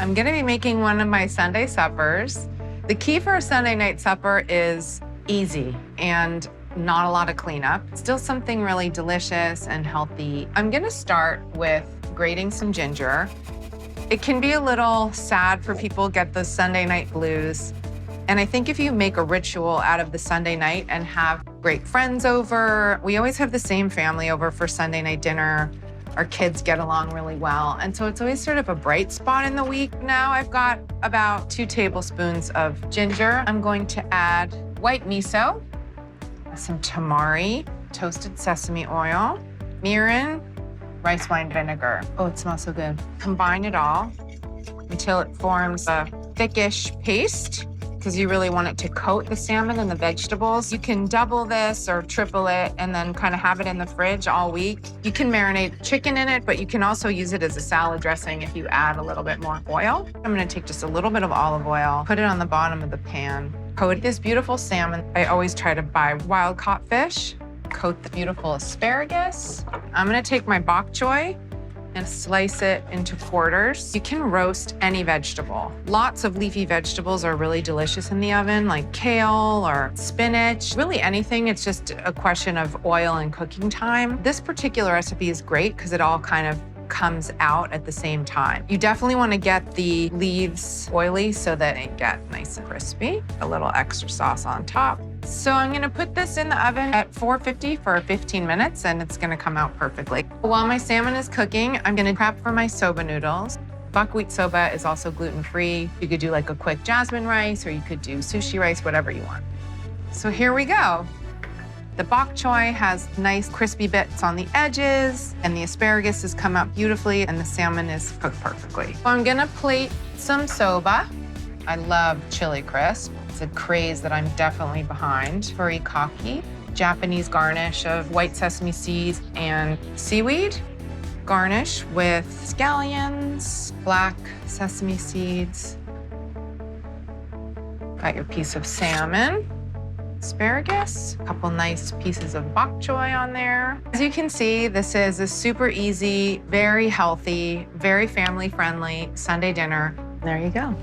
I'm gonna be making one of my Sunday suppers. The key for a Sunday night supper is easy and not a lot of cleanup. Still something really delicious and healthy. I'm gonna start with grating some ginger. It can be a little sad for people who get the Sunday night blues. And I think if you make a ritual out of the Sunday night and have great friends over, we always have the same family over for Sunday night dinner. Our kids get along really well. And so it's always sort of a bright spot in the week. Now I've got about 2 tablespoons of ginger. I'm going to add white miso, some tamari, toasted sesame oil, mirin, rice wine vinegar. Oh, it smells so good. Combine it all until it forms a thickish paste, because you really want it to coat the salmon and the vegetables. You can double this or triple it and then kind of have it in the fridge all week. You can marinate chicken in it, but you can also use it as a salad dressing if you add a little bit more oil. I'm gonna take just a little bit of olive oil, put it on the bottom of the pan, coat this beautiful salmon. I always try to buy wild caught fish, coat the beautiful asparagus. I'm gonna take my bok choy and slice it into quarters. You can roast any vegetable. Lots of leafy vegetables are really delicious in the oven, like kale or spinach, really anything. It's just a question of oil and cooking time. This particular recipe is great because it all kind of comes out at the same time. You definitely want to get the leaves oily so that they get nice and crispy. A little extra sauce on top. So I'm gonna put this in the oven at 450 for 15 minutes and it's gonna come out perfectly. While my salmon is cooking, I'm gonna prep for my soba noodles. Buckwheat soba is also gluten-free. You could do like a quick jasmine rice or you could do sushi rice, whatever you want. So here we go. The bok choy has nice crispy bits on the edges and the asparagus has come out beautifully and the salmon is cooked perfectly. So I'm gonna plate some soba. I love chili crisp. It's a craze that I'm definitely behind. Furikake, Japanese garnish of white sesame seeds and seaweed. Garnish with scallions, black sesame seeds. Got your piece of salmon, asparagus, a couple nice pieces of bok choy on there. As you can see, this is a super easy, very healthy, very family-friendly Sunday dinner. There you go.